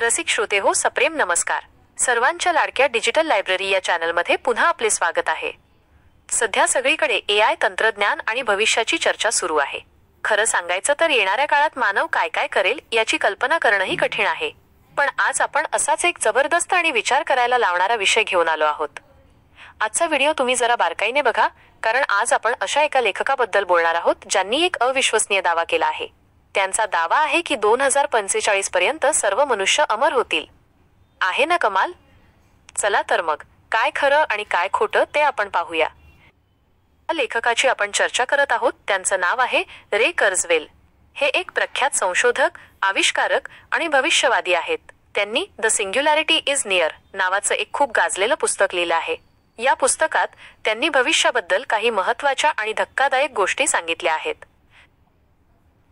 रसिक श्रोते हो, सप्रेम नमस्कार. सर्वांच्या लाडक्या डिजिटल लायब्ररी या चॅनलमध्ये पुन्हा आपले स्वागत आहे. सध्या सगळीकडे AI तंत्रज्ञान आणि भविष्याची चर्चा सुरू आहे. खरं सांगायचं तर येणाऱ्या काळात मानव काय काय करेल याची कल्पना करणंही कठीण आहे. पण आज आपण असाच एक जबरदस्त आणि विचार करायला लावणारा विषय घेऊन आलो आहोत. आजचा व्हिडिओ तुम्ही जरा बारकाईने बघा, कारण आज आपण अशा एका लेखकाबद्दल बोलणार आहोत ज्यांनी एक अविश्वसनीय दावा केला आहे. त्यांचा दावा आहे की 2045 पर्यंत सर्व मनुष्य अमर होतील. आहे ना कमाल? चला तर मग काय खरं आणि काय खोटं ते आपण पाहूया. लेखकाची आपण चर्चा करत आहोत. त्यांचं नाव आहे रे कर्झवेल. हे एक प्रख्यात संशोधक, आविष्कारक आणि भविष्यवादी आहेत. त्यांनी द सिंग्युलॅरिटी इज नियर नावाचं एक खूप गाजलेलं पुस्तक लिहिलं आहे. या पुस्तकात त्यांनी भविष्याबद्दल काही महत्त्वाच्या आणि धक्कादायक गोष्टी सांगितल्या आहेत.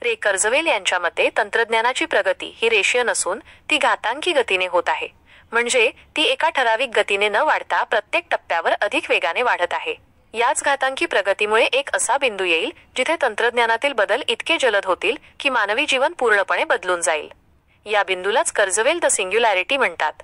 रे कर्झवेल यांच्या मते तंत्रज्ञानाची प्रगती ही रेषीय नसून ती घातांकी गतीने होत आहे. म्हणजे ती एका ठराविक गतीने न वाढता प्रत्येक टप्प्यावर अधिक वेगाने वाढत आहे. याच घातांकी प्रगतीमुळे एक असा बिंदू येईल जिथे तंत्रज्ञानातील बदल इतके जलद होतील की मानवी जीवन पूर्णपणे बदलून जाईल. या बिंदूलाच कर्झवेल द सिंग्युलॅरिटी म्हणतात.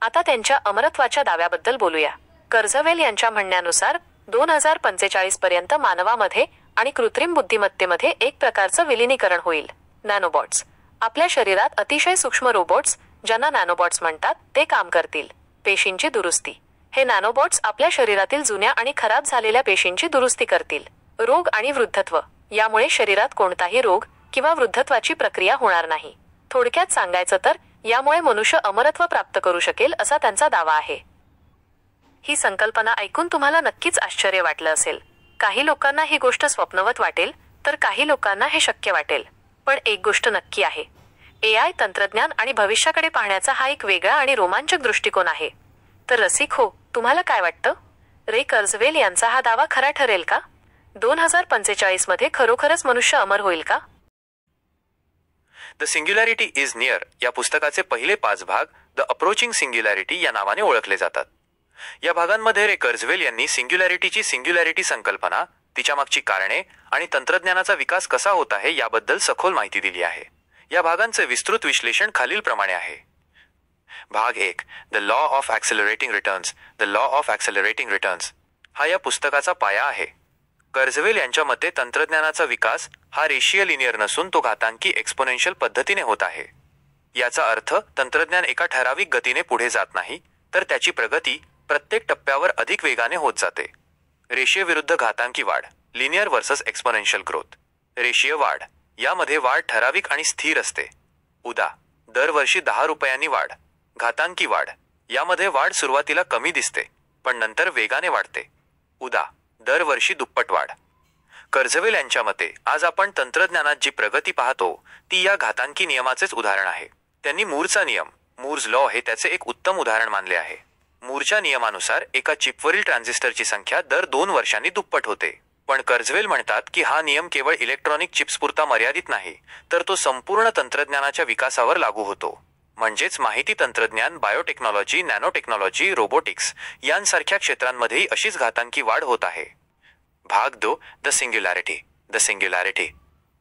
आता त्यांच्या अमरत्वाच्या दाव्याबद्दल बोलूया. कर्झवेल यांच्या म्हणण्यानुसार 2045 पर्यंत मानवामध्ये आणि कृत्रिम बुद्धिमत्तेमध्ये एक प्रकारचं विलिनीकरण होईल. नॅनोबॉट्स आपल्या शरीरात अतिशय सूक्ष्म रोबोट्स, ज्यांना नॅनोबॉट्स म्हणतात, ते काम करतील. पेशींची दुरुस्ती. हे नॅनोबॉट्स आपल्या शरीरातील जुन्या आणि खराब झालेल्या पेशींची दुरुस्ती करतील. रोग आणि वृद्धत्व. यामुळे शरीरात कोणताही रोग किंवा वृद्धत्वाची प्रक्रिया होणार नाही. थोडक्यात सांगायचं तर यामुळे मनुष्य अमरत्व प्राप्त करू शकेल असा त्यांचा दावा आहे. ही संकल्पना ऐकून तुम्हाला नक्कीच आश्चर्य वाटलं असेल. काही लोकांना ही गोष्ट स्वप्नवत वाटेल, तर काही लोकांना हे शक्य वाटेल. पण एक गोष्ट नक्की आहे, AI तंत्रज्ञान आणि भविष्याकडे पाहण्याचा हा एक वेगळा आणि रोमांचक दृष्टिकोन आहे. तर रसिक हो, तुम्हाला काय वाटतं? रे कर्झवेल यांचा हा दावा खरा ठरेल का? 2045 मध्ये खरोखरच मनुष्य अमर होईल का? द सिंग्युलॅरिटी इज नियर या पुस्तकाचे पहिले 5 भाग द अप्रोचिंग सिंग्युलॅरिटी या नावाने ओळखले जातात. या भागांमध्ये रे कर्झवेल यांनी सिंग्युलॅरिटी संकल्पना, तिच्या मागची कारणे आणि तंत्रज्ञानाचा विकास कसा होत आहे याबद्दल सखोल माहिती दिली आहे. या भागांचे विस्तृत विश्लेषण खालीलप्रमाणे आहे. भाग 1 the law of accelerating returns. The law of accelerating returns हा या पुस्तकाचा पाया आहे. कर्झवेल यांच्या मते तंत्रज्ञानाचा विकास हा रेषीय लिनियर नसून तो घातांकी एक्सपोनेन्शियल पद्धतीने होत आहे. याचा अर्थ तंत्रज्ञान एका ठराविक गतीने पुढे जात नाही, तर त्याची प्रगती प्रत्येक टप्प्यावर अधिक वेगाने होत जाते. रेषीय विरुद्ध घातांकी वाढ. Linear versus exponential growth. रेषीय वाढ यामध्ये वाढ ठराविक आणि स्थिर असते. उदा. दरवर्षी 10 रुपयांनी वाढ. घातांकी वाढ यामध्ये वाढ सुरुवातीला कमी दिसते, पण नंतर वेगाने वाढते. उदा. दरवर्षी दुप्पट वाढ. कर्झवेल यांच्या मते आज आपण तंत्रज्ञानात जी प्रगती पाहतो ती या घातांकी नियमाचेच उदाहरण आहे. त्यांनी मूरचा नियम, मूर्स लॉ हे त्याचे एक उत्तम उदाहरण मानले आहे. मूरच्या नियमानुसार एका चिपवरील ट्रान्झिस्टरची संख्या दर 2 वर्षांनी दुप्पट होते. पण कर्झवेल म्हणतात की हा नियम केवळ इलेक्ट्रॉनिक चिप्सपुरता मर्यादित नाही, तर तो संपूर्ण तंत्रज्ञानाच्या विकासावर लागू होतो. म्हणजेच माहिती तंत्रज्ञान, बायोटेक्नॉलॉजी, नॅनोटेक्नॉलॉजी, रोबोटिक्स यांसारख्या क्षेत्रांमध्येही अशीच घातांकी वाढ होत आहे. भाग 2 द सिंग्युलॅरिटी. द सिंग्युलॅरिटी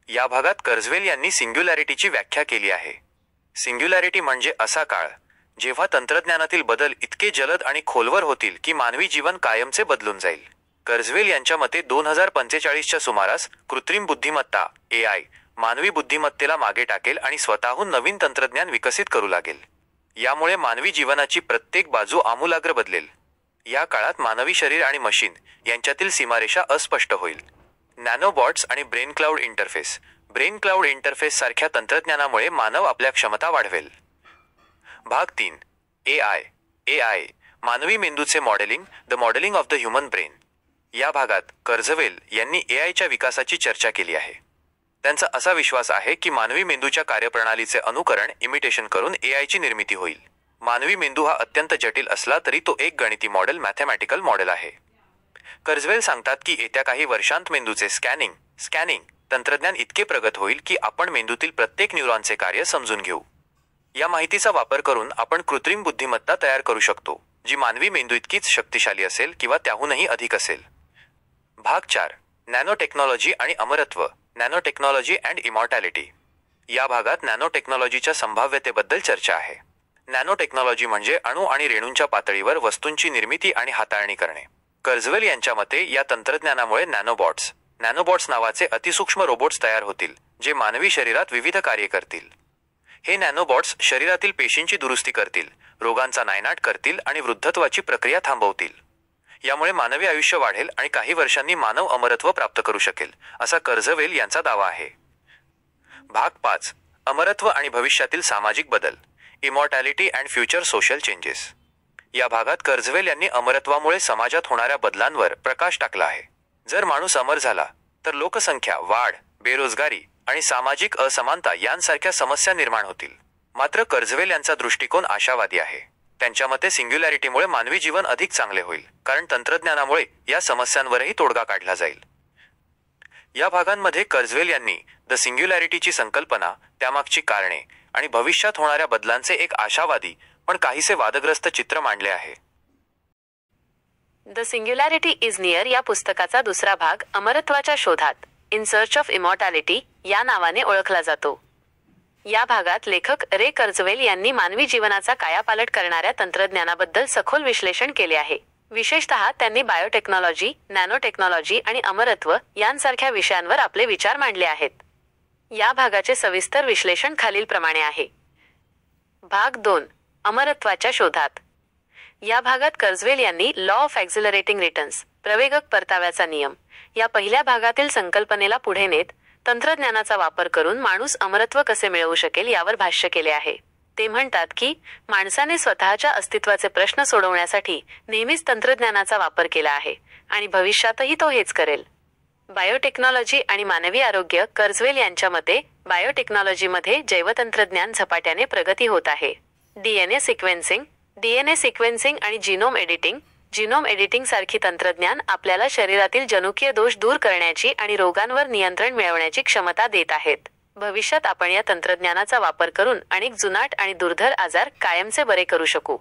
या भागात कर्झवेल यांनी सिंग्युलॅरिटीची व्याख्या केली आहे. सिंग्युलॅरिटी म्हणजे असा काळ जेव्हा तंत्रज्ञानातील बदल इतके जलद आणि खोलवर होतील की मानवी जीवन कायमचे बदलून जाईल. कर्झवेल यांच्या मते 2045च्या सुमारास कृत्रिम बुद्धिमत्ता AI मानवी बुद्धिमत्तेला मागे टाकेल आणि स्वतःहून नवीन तंत्रज्ञान विकसित करू लागेल. यामुळे मानवी जीवनाची प्रत्येक बाजू आमूलाग्र बदलेल. या काळात मानवी शरीर आणि मशीन यांच्यातील सीमारेषा अस्पष्ट होईल. नॅनोबॉट्स आणि brain cloud interface. Brain cloud interface सारख्या तंत्रज्ञानामुळे मानव आपल्या क्षमता वाढवेल. भाग 3 AI मानवी मेंदूचे modelling. The modelling of the human brain. या भागात कर्झवेल यांनी AIच्या विकासाची चर्चा केली आहे. त्यांचा असा विश्वास आहे की मानवी मेंदूच्या कार्यप्रणालीचे अनुकरण, इमिटेशन करून AIची निर्मिती होईल. मानवी मेंदू हा अत्यंत जटिल असला तरी तो एक गणिती मॉडेल, मॅथमॅटिकल मॉडेल आहे. कर्झवेल सांगतात की येत्या काही वर्षांत मेंदूचे स्कॅनिंग तंत्रज्ञान इतके प्रगत होईल की आपण मेंदूतील प्रत्येक न्यूरॉनचे कार्य समजून घेऊ. या माहितीचा वापर करून आपण कृत्रिम बुद्धिमत्ता तयार करू शकतो, जी मानवी मेंदू इतकीच शक्तिशाली असेल किंवा त्याहूनही अधिक असेल. भाग 4 नॅनो टेक्नॉलॉजी आणि अमरत्व. Nano technology and immortality. या भागात नॅनो टेक्नॉलॉजीच्या संभाव्यतेबद्दल चर्चा आहे. नॅनो टेक्नॉलॉजी म्हणजे अणू आणि रेणूंच्या पातळीवर वस्तूंची निर्मिती आणि हाताळणी करणे. कर्झवेल यांच्या मते या तंत्रज्ञानामुळे नॅनोबॉट्स नावाचे अतिसूक्ष्म रोबोट्स तयार होतील, जे मानवी शरीरात विविध कार्ये करतील. हे नॅनोबॉट्स शरीरातील पेशींची दुरुस्ती करतील, रोगांचा नायनाट करतील आणि वृद्धत्वाची प्रक्रिया थांबवतील. यामुळे मानवी आयुष्य वाढेल आणि काही वर्षांनी मानव अमरत्व प्राप्त करू शकेल, असा कर्झवेल यांचा दावा आहे. भाग 5. अमरत्व आणि भविष्यातील सामाजिक बदल. इमॉर्टॅलिटी अँड फ्युचर सोशल चेंजेस. या भागात कर्झवेल यांनी अमरत्वामुळे समाजात होणाऱ्या बदलांवर प्रकाश टाकला आहे. जर माणूस अमर झाला तर लोकसंख्या वाढ, बेरोजगारी आणि सामाजिक असमानता यांसारख्या समस्या निर्माण होतील. मात्र कर्झवेल यांचा दृष्टिकोन आशावादी आहे. त्यांच्या मते सिंग्युलॅरिटीमुळे मानवी जीवन अधिक चांगले होईल, कारण तंत्रज्ञानामुळे या समस्यांवरही तोडगा काढला जाईल. या भागांमध्ये कर्झवेल यांनी द सिंग्युलॅरिटीची संकल्पना, त्यामागची कारणे आणि भविष्यात होणाऱ्या बदलांचे एक आशावादी पण काहीसे वादग्रस्त चित्र मांडले आहे. द सिंग्युलॅरिटी इज नियर या पुस्तकाचा दुसरा भाग अमरत्वाच्या शोधात इन सर्च ऑफ इमॉर्टॅलिटी या नावाने ओळखला जातो. या भागात लेखक रे कर्झवेल यांनी मानवी जीवनाचा कायापालट करणाऱ्या तंत्रज्ञानाबद्दल सखोल विश्लेषण केले आहे. विशेषतः त्यांनी बायोटेक्नॉलॉजी, नॅनो टेक्नॉलॉजी आणि अमरत्व यांसारख्या विषयांवर आपले विचार मांडले आहेत. या भागाचे सविस्तर विश्लेषण खालीलप्रमाणे आहे. भाग 2. अमरत्वाच्या शोधात. या भागात कर्झवेल यांनी लॉ ऑफ ॲक्झलरेटिंग रिटर्न्स, प्रवेगक परताव्याचा नियम, या पहिल्या भागातील संकल्पनेला पुढे नेत तंत्रज्ञानाचा वापर करून माणूस अमरत्व कसे मिळवू शकेल यावर भाष्य केले आहे. ते म्हणतात की माणसाने स्वतःच्या अस्तित्वाचे प्रश्न सोडवण्यासाठी नेहमीच तंत्रज्ञानाचा वापर केला आहे आणि भविष्यातही तो हेच करेल. बायोटेक्नॉलॉजी आणि मानवी आरोग्य. कर्झवेल यांच्या मते बायोटेक्नॉलॉजीमध्ये जैवतंत्रज्ञान झपाट्याने प्रगती होत आहे. डीएनए सिक्वेन्सिंग आणि जीनोम एडिटिंग सारखी तंत्रज्ञान आपल्याला शरीरातील जनुकीय दोष दूर करण्याची आणि रोगांवर नियंत्रण मिळवण्याची क्षमता देत आहेत. भविष्यात आपण या तंत्रज्ञानाचा वापर करून अनेक जुनाट आणि दुर्धर आजार कायमचे बरे करू शकू.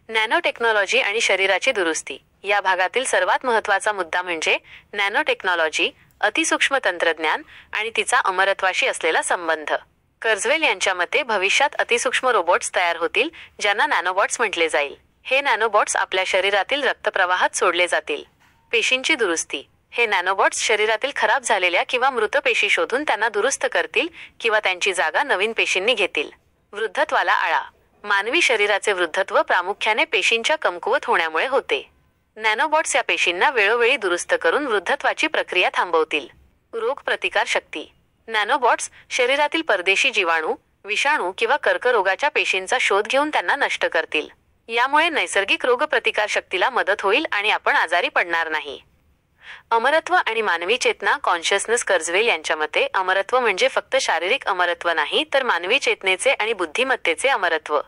नॅनो टेक्नॉलॉजी आणि शरीराची दुरुस्ती. या भागातील सर्वात महत्त्वाचा मुद्दा म्हणजे नॅनो टेक्नॉलॉजी, अतिसूक्ष्म तंत्रज्ञान आणि तिचा अमरत्वाशी असलेला संबंध. कर्झवेल यांच्या मते भविष्यात अतिसूक्ष्म रोबोट्स तयार होतील, ज्यांना नॅनोबॉट्स म्हटले जाईल. हे नॅनोबॉट्स आपल्या शरीरातील रक्तप्रवाहात सोडले जातील. पेशींची दुरुस्ती. हे नॅनोबॉट्स शरीरातील खराब झालेल्या किंवा मृत पेशी शोधून त्यांना दुरुस्त करतील किंवा त्यांची जागा नवीन पेशींनी घेतील. वृद्धत्वाला आळा. मानवी शरीराचे वृद्धत्व प्रामुख्याने पेशींच्या कमकुवत होण्यामुळे होते. नॅनोबॉट्स या पेशींना वेळोवेळी दुरुस्त करून वृद्धत्वाची प्रक्रिया थांबवतील. रोगप्रतिकार शक्ती. नॅनोबॉट्स शरीरातील परदेशी जीवाणू, विषाणू किंवा कर्करोगाच्या पेशींचा शोध घेऊन त्यांना नष्ट करतील. यामुळे नैसर्गिक रोगप्रतिकार शक्तीला मदत होईल आणि आपण आजारी पडणार नाही. अमरत्व आणि मानवी चेतना. कॉन्शियसनेस. कर्झवेल यांच्या मते अमरत्व म्हणजे फक्त शारीरिक अमरत्व नाही, तर मानवी चेतनेचे आणि बुद्धिमत्तेचे अमरत्व.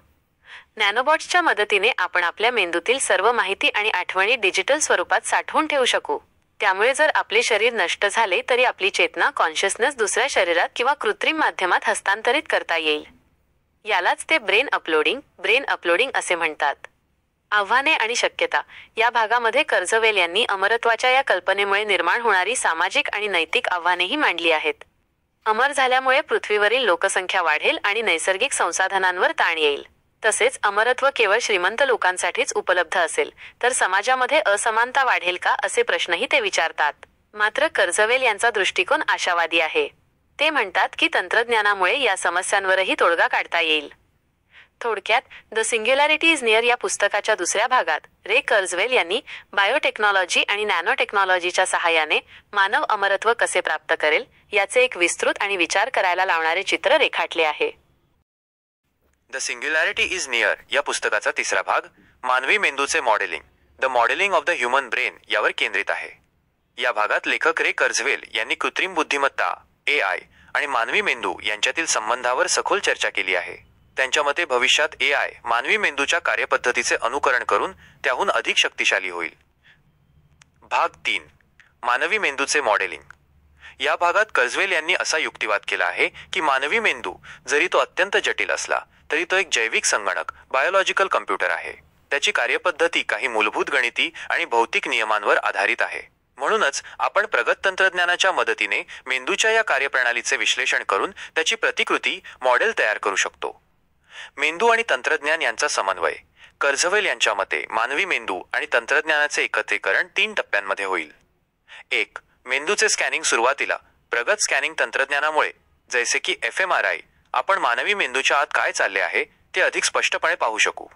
नॅनोबॉट्सच्या मदतीने आपण आपल्या मेंदूतील सर्व माहिती आणि आठवणी डिजिटल स्वरूपात साठवून ठेवू शकू. त्यामुळे जर आपले शरीर नष्ट झाले तरी आपली चेतना, कॉन्शियसनेस दुसऱ्या शरीरात किंवा कृत्रिम माध्यमात हस्तांतरित करता येईल. यालाच ते ब्रेन अपलोडिंग असे म्हणतात. आव्हाने आणि शक्यता. या भागामध्ये कर्झवेल यांनी अमरत्वाच्या या कल्पनेमुळे निर्माण होणारी सामाजिक आणि नैतिक आव्हानेही मांडली आहेत. अमर झाल्यामुळे पृथ्वीवरील लोकसंख्या वाढेल आणि नैसर्गिक संसाधनांवर ताण येईल. तसेच अमरत्व केवळ श्रीमंत लोकांसाठीच उपलब्ध असेल तर समाजामध्ये असमानता वाढेल का, असे प्रश्नही ते विचारतात. मात्र कर्झवेल यांचा दृष्टिकोन आशावादी आहे. ते म्हणतात की तंत्रज्ञानामुळे या समस्यांवरही तोडगा काढता येईल. थोडक्यात द सिंग्युलॅरिटी इज नियर या पुस्तकाच्या दुसऱ्या भागात रे कर्झवेल यांनी बायोटेक्नॉलॉजी आणि नॅनो टेक्नॉलॉजीच्या सहाय्याने मानव अमरत्व कसे प्राप्त करेल याचे एक विस्तृत आणि विचार करायला लावणारे चित्र रेखाटले आहे. द सिंग्युलॅरिटी इज नियर या पुस्तकाचा तिसरा भाग मानवी मेंदूचे modelling, the modelling of the human brain यावर केंद्रित आहे. या भागात लेखक रे कर्झवेल यांनी कृत्रिम बुद्धिमत्ता, AI आणि मानवी मेंदू यांच्यातील संबंधावर सखोल चर्चा केली आहे. त्यांच्या मते भविष्यात AI मानवी मेंदूच्या कार्यपद्धतीचे अनुकरण करून त्याहून अधिक शक्तिशाली होईल. भाग 3. मानवी मेंदूचे मॉडेलिंग. या भागात कर्झवेल यांनी असा युक्तिवाद केला आहे की मानवी मेंदू जरी तो अत्यंत जटिल असला तरी तो एक जैविक संगणक, बायोलॉजिकल कम्प्युटर आहे. त्याची कार्यपद्धती काही मूलभूत गणिती आणि भौतिक नियमांवर आधारित आहे. म्हणूनच आपण प्रगत तंत्रज्ञानाच्या मदतीने मेंदूच्या या कार्यप्रणालीचे विश्लेषण करून त्याची प्रतिकृती मॉडेल तयार करू शकतो. मेंदू आणि तंत्रज्ञान यांचा समन्वय. कर्झवेल यांच्या मते मानवी मेंदू आणि तंत्रज्ञानाचे एकत्रीकरण 3 टप्प्यांमध्ये होईल. 1. मेंदूचे स्कॅनिंग. सुरुवातीला प्रगत स्कॅनिंग तंत्रज्ञानामुळे जैसे की fMRI आपण मानवी मेंदूच्या आत काय चालले आहे ते अधिक स्पष्टपणे पाहू शकू.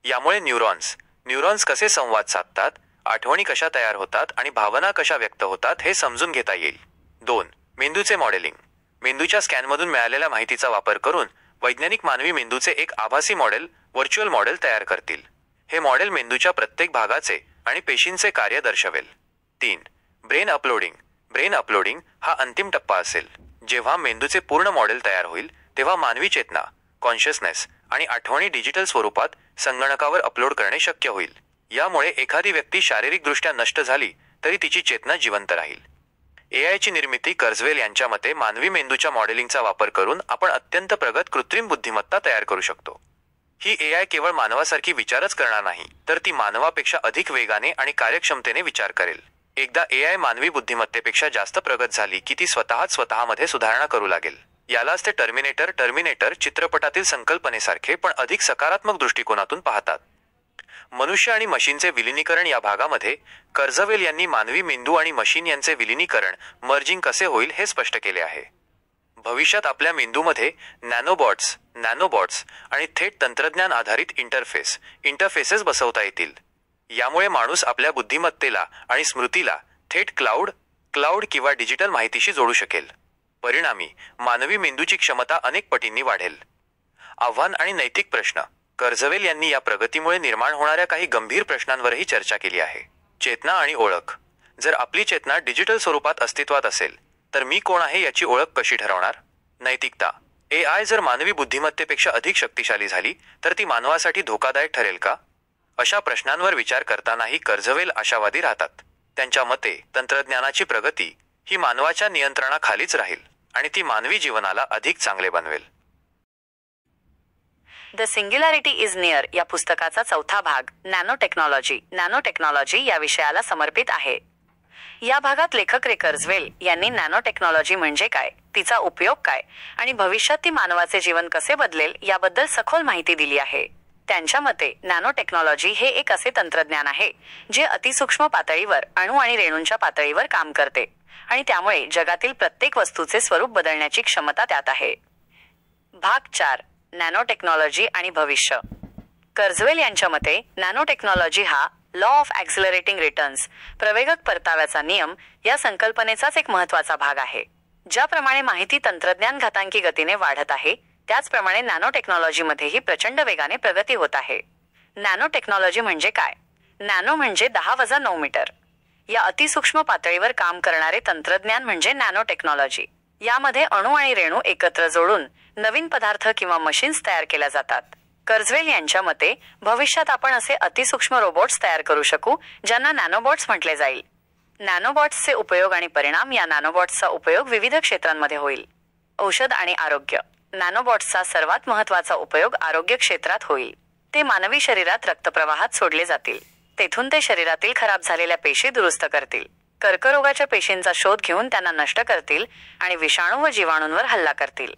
यामुळे न्यूरॉन्स कसे संवाद साधतात, आठवणी कशा तयार होतात आणि भावना कशा व्यक्त होतात हे समजून घेता येईल. 2. मेंदूचे मॉडेलिंग. मेंदूच्या स्कॅनमधून मिळालेल्या माहितीचा वापर करून वैज्ञानिक मानवी मेंदूचे एक आभासी मॉडेल, व्हर्च्युअल मॉडेल तयार करतील. हे मॉडेल मेंदूच्या प्रत्येक भागाचे आणि पेशींचे कार्य दर्शवेल. 3. Brain uploading. ब्रेन अपलोडिंग हा अंतिम टप्पा असेल. जेव्हा मेंदूचे पूर्ण मॉडेल तयार होईल तेव्हा मानवी चेतना, कॉन्शियसनेस आणि आठवणी डिजिटल स्वरूपात संगणकावर अपलोड करणे शक्य होईल. यामुळे एखादी व्यक्ती शारीरिकदृष्ट्या नष्ट झाली तरी तिची चेतना जिवंत राहील. एआयची निर्मिती. कर्झवेल यांच्या मते मानवी मेंदूच्या मॉडेलिंगचा वापर करून आपण अत्यंत प्रगत कृत्रिम बुद्धिमत्ता तयार करू शकतो. ही एआय केवळ मानवासारखी विचारच करणार नाही तर ती मानवापेक्षा अधिक वेगाने आणि कार्यक्षमतेने विचार करेल. एकदा एआय मानवी बुद्धिमत्तेपेक्षा जास्त प्रगत झाली की ती स्वतःमध्ये सुधारणा करू लागेल. यालाच ते टर्मिनेटर चित्रपटातील संकल्पनेसारखे पण अधिक सकारात्मक दृष्टिकोनातून पाहतात. मनुष्य आणि मशीनचे विलिनीकरण. या भागामध्ये कर्झवेल यांनी मानवी मेंदू आणि मशीन यांचे विलिनीकरण मर्जिंग कसे होईल हे स्पष्ट केले आहे. भविष्यात आपल्या मेंदूमध्ये नॅनोबॉट्स आणि थेट तंत्रज्ञान आधारित इंटरफेसेस बसवता येतील. यामुळे माणूस आपल्या बुद्धिमत्तेला आणि स्मृतीला थेट क्लाउड किंवा डिजिटल माहितीशी जोडू शकेल. परिणामी मानवी मेंदूची क्षमता अनेक पटींनी वाढेल. आव्हान आणि नैतिक प्रश्न. कर्झवेल यांनी या प्रगतीमुळे निर्माण होणाऱ्या काही गंभीर प्रश्नांवरही चर्चा केली आहे. चेतना आणि ओळख. जर आपली चेतना डिजिटल स्वरूपात अस्तित्वात असेल तर मी कोण आहे याची ओळख कशी ठरवणार? नैतिकता. एआय जर मानवी बुद्धिमत्तेपेक्षा अधिक शक्तिशाली झाली तर ती मानवासाठी धोकादायक ठरेल का? अशा प्रश्नांवर विचार करतानाही कर्झवेल आशावादी राहतात. त्यांच्या मते तंत्रज्ञानाची प्रगती ही मानवाच्या नियंत्रणाखालीच राहील आणि ती मानवी जीवनाला अधिक चांगले बनवेल. द सिंग्युलॅरिटी इज नियर या पुस्तकाचा 4था भाग नॅनो-टेक्नॉलॉजी या विषयाला समर्पित आहे. या भागात लेखक कर्झवेल यांनी नॅनो टेक्नॉलॉजी म्हणजे काय, तिचा उपयोग काय आणि भविष्यात ती मानवाचे जीवन कसे बदलेल याबद्दल सखोल माहिती दिली आहे. त्यांच्या मते नॅनो टेक्नॉलॉजी हे एक असे तंत्रज्ञान आहे जे अतिसूक्ष्म पातळीवर अणू आणि रेणूंच्या पातळीवर काम करते आणि त्यामुळे जगातील प्रत्येक वस्तूचे स्वरूप बदलण्याची क्षमता त्यात आहे. भाग 4. नॅनो टेक्नॉलॉजी आणि भविष्य. कर्झवेल यांच्या मते नॅनो टेक्नॉलॉजी हा लॉ ऑफ ॲक्सिलरेटिंग रिटर्न्स प्रवेगक परताव्याचा नियम या संकल्पनेचाच एक महत्त्वाचा भाग आहे. ज्याप्रमाणे माहिती तंत्रज्ञान घातांकी गतीने वाढत आहे त्याचप्रमाणे नॅनो टेक्नॉलॉजीमध्येही प्रचंड वेगाने प्रगती होत आहे. नॅनो टेक्नॉलॉजी म्हणजे काय? नॅनो म्हणजे 10-9 मीटर. या अतिसूक्ष्म पातळीवर काम करणारे तंत्रज्ञान म्हणजे नॅनो टेक्नॉलॉजी. यामध्ये अणू आणि रेणू एकत्र जोडून नवीन पदार्थ किंवा मशीन्स तयार केल्या जातात. कर्झवेल यांच्या मते भविष्यात आपण असे अतिसूक्ष्म रोबोट्स तयार करू शकू ज्यांना नॅनोबॉट्स म्हटले जाईल. नॅनोबॉट्सचे उपयोग आणि परिणाम. या नॅनोबॉट्सचा उपयोग विविध क्षेत्रांमध्ये होईल. औषध आणि आरोग्य. नॅनोबॉट्सचा सर्वात महत्त्वाचा उपयोग आरोग्य क्षेत्रात होईल. ते मानवी शरीरात रक्तप्रवाहात सोडले जातील. तेथून ते शरीरातील खराब झालेल्या पेशी दुरुस्त करतील. कर्करोगाच्या पेशींचा शोध घेऊन त्यांना नष्ट करतील आणि विषाणू व जीवाणूंवर हल्ला करतील.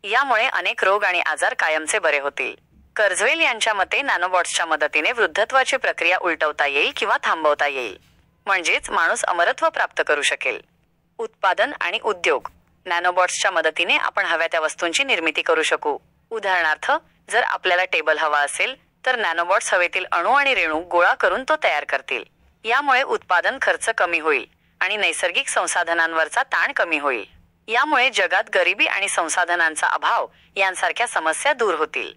यामुळे अनेक रोग आणि आजार कायमचे बरे होतील. कर्झवेल यांच्या मते नॅनोबॉट्सच्या मदतीने वृद्धत्वाची प्रक्रिया उलटवता येईल किंवा थांबवता येईल. म्हणजेच माणूस अमरत्व प्राप्त करू शकेल. उत्पादन आणि उद्योग. नॅनोबॉट्सच्या मदतीने आपण हव्या त्या वस्तूंची निर्मिती करू शकू. उदाहरणार्थ, जर आपल्याला टेबल हवा असेल तर नॅनोबॉट्स हवेतील अणू आणि रेणू गोळा करून तो तयार करतील. यामुळे उत्पादन खर्च कमी होईल आणि नैसर्गिक संसाधनांवरचा ताण कमी होईल. यामुळे जगात गरिबी आणि संसाधनांचा अभाव यांसारख्या समस्या दूर होतील.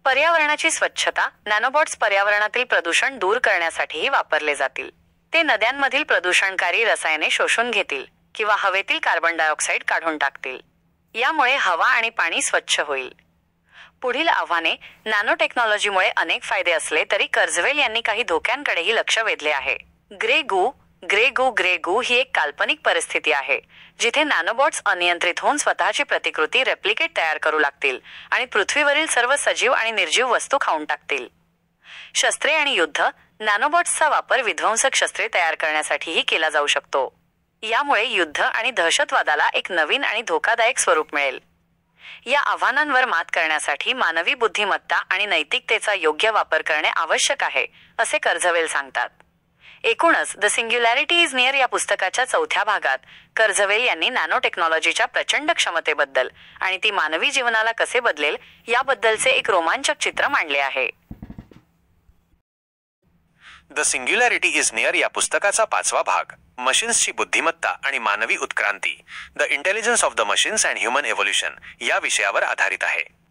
पर्यावरणाची स्वच्छता. नॅनोबॉट्स पर्यावरणातील प्रदूषण दूर करण्यासाठीही वापरले जातील. ते नद्यांमधील प्रदूषणकारी रसायने शोषून घेतील किंवा हवेतील कार्बन डायऑक्साईड काढून टाकतील. यामुळे हवा आणि पाणी स्वच्छ होईल. पुढील आव्हाने. नॅनो टेक्नॉलॉजीमुळे अनेक फायदे असले तरी कर्झवेल यांनी काही धोक्यांकडेही लक्ष वेधले आहे. ग्रे गू ही एक काल्पनिक परिस्थिती आहे जिथे नॅनोबॉट्स अनियंत्रित होऊन स्वतःची प्रतिकृती रेप्लिकेट तयार करू लागतील आणि पृथ्वीवरील सर्व सजीव आणि निर्जीव वस्तू खाऊन टाकतील. शस्त्रे आणि युद्ध, नॅनोबॉट्सचा वापर विध्वंसक शस्त्रे तयार करण्यासाठीही केला जाऊ शकतो. यामुळे युद्ध आणि दहशतवादाला एक नवीन आणि धोकादायक स्वरूप मिळेल. या आव्हानांवर मात करण्यासाठी मानवी बुद्धिमत्ता आणि नैतिकतेचा योग्य वापर करणे आवश्यक आहे, असे कर्झवेल सांगतात. एकूणच द सिंग्युलॅरिटी इज नियर या पुस्तकाच्या 4थ्या भागात कर्झवेल यांनी नॅनो टेक्नॉलॉजीच्या प्रचंड क्षमतेबद्दल आणि ती मानवी जीवनाला कसे बदलेल याबद्दलचे एक रोमांचक चित्र मांडले आहे. द सिंग्युलॅरिटी इज नियर या पुस्तकाचा 5वा भाग मशीन्सची बुद्धिमत्ता आणि मानवी उत्क्रांती, the intelligence of the machines and human evolution या विषयावर आधारित आहे.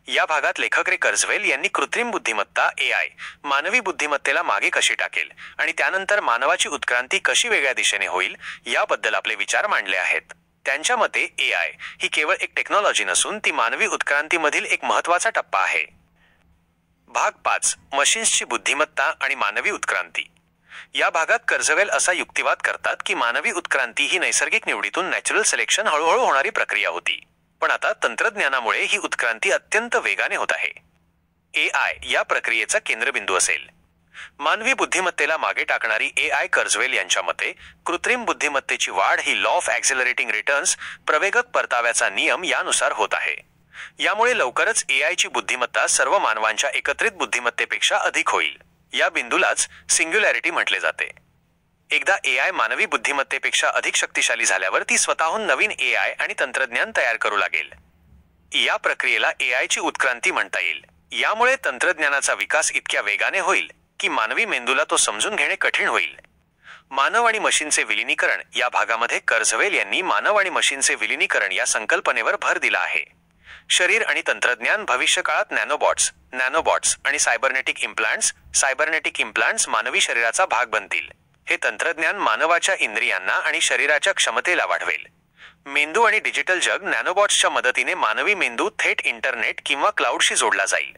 या भागात लेखक रे कर्झवेल यांनी कृत्रिम बुद्धिमत्ता AI मानवी बुद्धिमत्तेला मागे कशी टाकेल आणि त्यानंतर मानवाची उत्क्रांती कशी वेगळ्या दिशेने होईल याबद्दल आपले विचार मांडले आहेत. त्यांच्या मते AI ही केवळ एक टेक्नॉलॉजी नसून ती मानवी उत्क्रांतीमधील एक महत्त्वाचा टप्पा आहे. भाग 5 मशीन्सची बुद्धिमत्ता आणि मानवी उत्क्रांती. या भागात कर्झवेल असा युक्तिवाद करतात की मानवी उत्क्रांती ही नैसर्गिक निवडीतून नॅचरल सिलेक्शन हळूहळू होणारी प्रक्रिया होती, पण आता तंत्रज्ञानामुळे ही उत्क्रांती अत्यंत वेगाने होत आहे. AI या प्रक्रियेचा केंद्रबिंदू असेल. मानवी बुद्धिमत्तेला मागे टाकणारी AI कर्झवेल यांच्या मते कृत्रिम बुद्धिमत्तेची वाढ ही लॉ ऑफ ॲक्झेलरेटिंग रिटर्न्स प्रवेगक परताव्याचा नियम यानुसार होत आहे. यामुळे लवकरच AIची बुद्धिमत्ता सर्व मानवांच्या एकत्रित बुद्धिमत्तेपेक्षा अधिक होईल. या बिंदूलाच सिंग्युलॅरिटी म्हटले जाते. एकदा AI मानवी बुद्धिमत्तेपेक्षा अधिक शक्तिशाली झाल्यावर ती स्वतःहून नवीन AI आणि तंत्रज्ञान तयार करू लागेल. या प्रक्रियेला AIची उत्क्रांती म्हणता येईल. यामुळे तंत्रज्ञानाचा विकास इतक्या वेगाने होईल की मानवी मेंदूला तो समजून घेणे कठीण होईल. मानव आणि मशीनचे विलिनीकरण या भागामध्ये कर्झवेल यांनी मानव आणि मशीनचे विलिनीकरण या संकल्पनेवर भर दिला आहे. शरीर आणि तंत्रज्ञान भविष्यकाळात नॅनोबॉट्स आणि सायबरनेटिक इम्प्लांट्स मानवी शरीराचा भाग बनतील. हे तंत्रज्ञान मानवाच्या इंद्रियांना आणि शरीराच्या क्षमतेला वाढवेल. मेंदू आणि डिजिटल जग नॅनोबॉट्सच्या मदतीने मानवी मेंदू थेट इंटरनेट किंवा क्लाउडशी जोडला जाईल.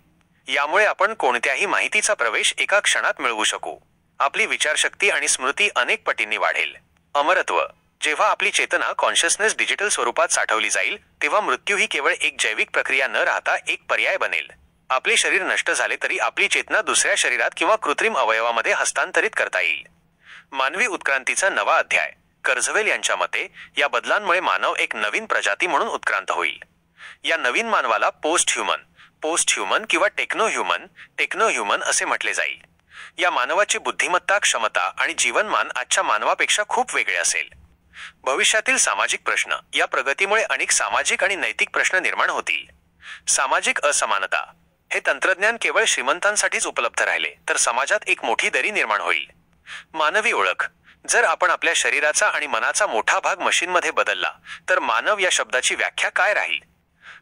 यामुळे आपण कोणत्याही माहितीचा प्रवेश एका क्षणात मिळवू शकू. आपली विचारशक्ती आणि स्मृती अनेक पटींनी वाढेल. अमरत्व. जेव्हा आपली चेतना कॉन्शियसनेस डिजिटल स्वरूपात साठवली जाईल तेव्हा मृत्यू ही केवळ एक जैविक प्रक्रिया न राहता एक पर्याय बनेल. आपले शरीर नष्ट झाले तरी आपली चेतना दुसऱ्या शरीरात किंवा कृत्रिम अवयवामध्ये हस्तांतरित करता येईल. मानवी उत्क्रांतीचा नवा अध्याय. कर्झवेल यांच्या मते या बदलांमुळे मानव एक नवीन प्रजाती म्हणून उत्क्रांत होईल. या नवीन मानवाला पोस्ट ह्युमन किंवा टेक्नो-ह्युमन असे म्हटले जाईल. या मानवाची बुद्धिमत्ता, क्षमता आणि जीवनमान आजच्या मानवापेक्षा खूप वेगळे असेल. भविष्यातील सामाजिक प्रश्न. या प्रगतीमुळे अनेक सामाजिक आणि नैतिक प्रश्न निर्माण होतील. सामाजिक असमानता. हे तंत्रज्ञान केवळ श्रीमंतांसाठीच उपलब्ध राहिले तर समाजात एक मोठी दरी निर्माण होईल. मानवी ओळख. जर आपण आपल्या शरीराचा आणि मनाचा मोठा भाग मशीनमध्ये बदलला तर मानव या शब्दाची व्याख्या काय राहील?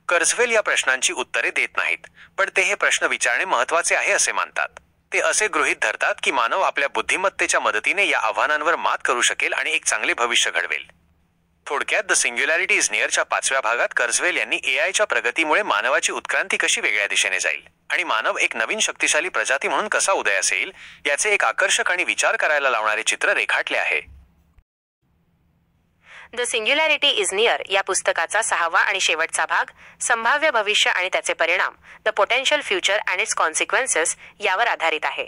कर्झवेल या प्रश्नांची उत्तरे देत नाहीत, पण ते हे प्रश्न विचारणे महत्त्वाचे आहे असे मानतात. ते असे गृहीत धरतात की मानव आपल्या बुद्धिमत्तेच्या मदतीने या आव्हानांवर मात करू शकेल आणि एक चांगले भविष्य घडवेल. थोडक्यात द सिंग्युलॅरिटी इज नियरच्या 5व्या भागात कर्झवेल यांनी AIच्या प्रगतीमुळे मानवाची उत्क्रांती कशी वेगळ्या दिशेने जाईल आणि मानव एक नवीन शक्तिशाली प्रजाती म्हणून कसा उदयास येईल याचे एक आकर्षक आणि विचार करायला लावणारे चित्र रेखाटले आहे. द सिंग्युलॅरिटी इज नियर या पुस्तकाचा 6वा आणि शेवटचा भाग संभाव्य भविष्य आणि त्याचे परिणाम, the potential future and it's consequences यावर आधारित आहे.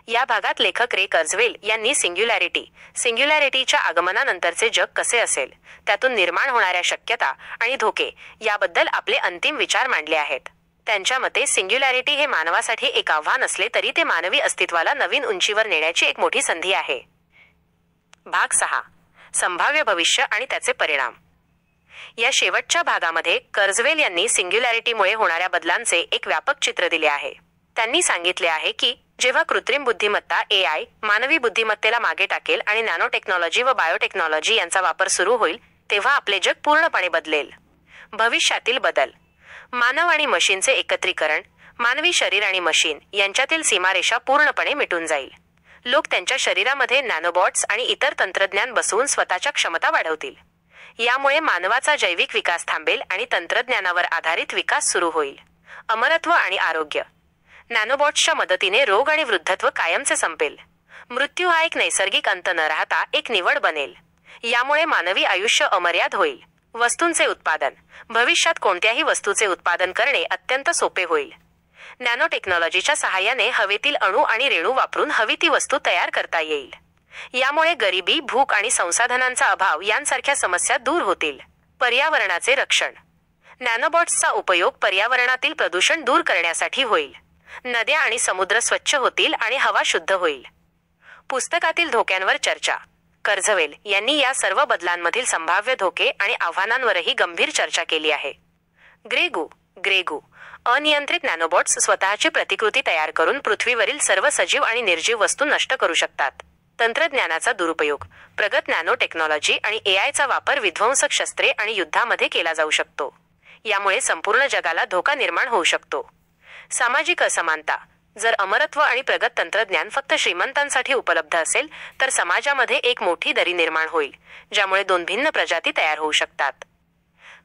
या भागात लेखक रे कर्झवेल यांनी सिंग्युलॅरिटीच्या आगमनानंतरचे जग कसे असेल, त्यातून निर्माण होणाऱ्या शक्यता आणि धोके याबद्दल आपले अंतिम विचार मांडले आहेत. त्यांच्या मते सिंग्युलॅरिटी हे मानवासाठी एक आव्हान असले तरी ते मानवी अस्तित्वाला नवीन उंचीवर नेण्याची एक मोठी संधी आहे. भाग 6 संभाव्य भविष्य आणि त्याचे परिणाम. या शेवटच्या भागामध्ये कर्झवेल यांनी सिंग्युलॅरिटीमुळे होणाऱ्या बदलांचे एक व्यापक चित्र दिले आहे. त्यांनी सांगितले आहे की जेव्हा कृत्रिम बुद्धिमत्ता AI मानवी बुद्धिमत्तेला मागे टाकेल आणि नॅनो टेक्नॉलॉजी व बायोटेक्नॉलॉजी यांचा वापर सुरू होईल तेव्हा आपले जग पूर्णपणे बदलेल. भविष्यातील बदल. मानव आणि मशीनचे एकत्रीकरण. मानवी शरीर आणि मशीन यांच्यातील सीमारेषा पूर्णपणे मिटून जाईल. लोक त्यांच्या शरीरामध्ये नॅनोबॉट्स आणि इतर तंत्रज्ञान बसवून स्वतःच्या क्षमता वाढवतील. यामुळे मानवाचा जैविक विकास थांबेल आणि तंत्रज्ञानावर आधारित विकास सुरू होईल. अमरत्व आणि आरोग्य. नॅनोबॉट्सच्या मदतीने रोग आणि वृद्धत्व कायमचे संपेल. मृत्यू हा एक नैसर्गिक अंत न राहता एक निवड बनेल. यामुळे मानवी आयुष्य अमर्याद होईल. वस्तूंचे उत्पादन. भविष्यात कोणत्याही वस्तूचे उत्पादन करणे अत्यंत सोपे होईल. नॅनो टेक्नॉलॉजीच्या सहाय्याने हवेतील अणू आणि रेणू वापरून हवी ती वस्तू तयार करता येईल. यामुळे गरिबी, भूक आणि संसाधनांचा अभाव यांसारख्या समस्या दूर होतील. पर्यावरणाचे रक्षण. नॅनोबॉट्सचा उपयोग पर्यावरणातील प्रदूषण दूर करण्यासाठी होईल. नद्या आणि समुद्र स्वच्छ होतील आणि हवा शुद्ध होईल. पुस्तकातील धोक्यांवर चर्चा. कर्झवेल यांनी या सर्व बदलांमधील संभाव्य धोके आणि आव्हानांवरही गंभीर चर्चा केली आहे. ग्रेगू अनियंत्रित नॅनोबॉट्स स्वतःची प्रतिकृती तयार करून पृथ्वीवरील सर्व सजीव आणि निर्जीव वस्तू नष्ट करू शकतात. तंत्रज्ञानाचा दुरुपयोग. प्रगत नॅनो टेक्नॉलॉजी आणि एआयचा वापर विध्वंसक शस्त्रे आणि युद्धामध्ये केला जाऊ शकतो. यामुळे संपूर्ण जगाला धोका निर्माण होऊ शकतो. सामाजिक असमानता. जर अमरत्व आणि प्रगत तंत्रज्ञान फक्त श्रीमंतांसाठी उपलब्ध असेल तर समाजामध्ये एक मोठी दरी निर्माण होईल, ज्यामुळे दोन भिन्न प्रजाती तयार होऊ शकतात.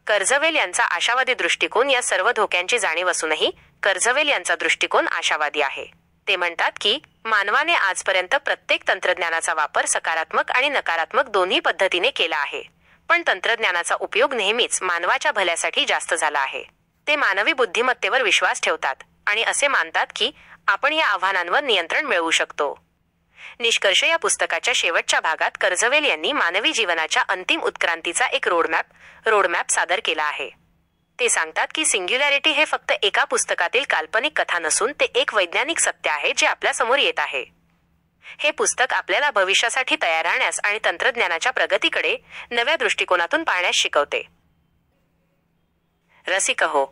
कर्झवेल यांचा आशावादी दृष्टिकोन. या सर्व धोक्यांची जाणीव असूनही कर्झवेल यांचा दृष्टिकोन आशावादी आहे. ते म्हणतात की मानवाने आजपर्यंत प्रत्येक तंत्रज्ञानाचा वापर सकारात्मक आणि नकारात्मक दोन्ही पद्धतीने केला आहे, पण तंत्रज्ञानाचा उपयोग नेहमीच मानवाच्या भल्यासाठी जास्त झाला आहे. ते मानवी बुद्धिमत्तेवर विश्वास ठेवतात आणि असे मानतात की आपण या आव्हानांवर नियंत्रण मिळवू शकतो. निष्कर्ष. या पुस्तकाच्या शेवटच्या भागात कर्झवेल यांनी मानवी जीवनाच्या अंतिम उत्क्रांतीचा एक रोडमॅप सादर केला आहे. ते सांगतात की सिंग्युलॅरिटी हे फक्त एका पुस्तकातील काल्पनिक कथा नसून ते एक वैज्ञानिक सत्य आहे जे आपल्या समोर येत आहे. हे पुस्तक आपल्याला भविष्यासाठी तयार राहण्यास आणि तंत्रज्ञानाच्या प्रगतीकडे नव्या दृष्टिकोनातून पाहण्यास शिकवते. रसिक हो.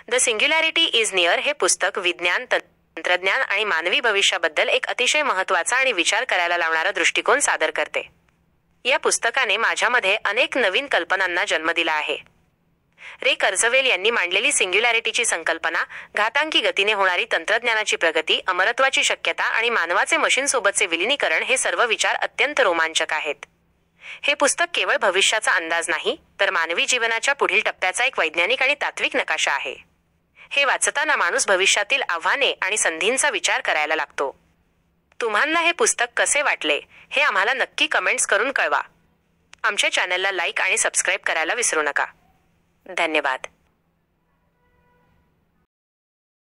द सिंग्युलॅरिटी इज नियर हे पुस्तक विज्ञान, तंत्रज्ञान आणि मानवी भविष्याबद्दल एक अतिशय महत्त्वाचा आणि विचार करायला लावणारा दृष्टिकोन सादर करते. या पुस्तकाने माझ्यामध्ये अनेक नवीन कल्पनांना जन्म दिला आहे. रे कर्झवेल यांनी मांडलेली सिंग्युलॅरिटीची संकल्पना, घातांकी गतीने होणारी तंत्रज्ञानाची प्रगती, अमरत्वाची शक्यता आणि मानवाचे मशीनसोबतचे विलिनीकरण हे सर्व विचार अत्यंत रोमांचक आहेत. हे पुस्तक केवळ भविष्याचा अंदाज नाही, तर मानवी जीवनाच्या पुढील टप्प्याचा एक वैज्ञानिक आणि तात्विक नकाशा आहे. हे वाचताना माणूस भविष्यातील आव्हाने आणि संधींचा विचार करायला लागतो. तुम्हाला हे पुस्तक कसे वाटले हे आम्हाला नक्की कमेंट्स करून कळवा. आमच्या चॅनलला लाईक आणि सबस्क्राईब करायला विसरू नका. धन्यवाद.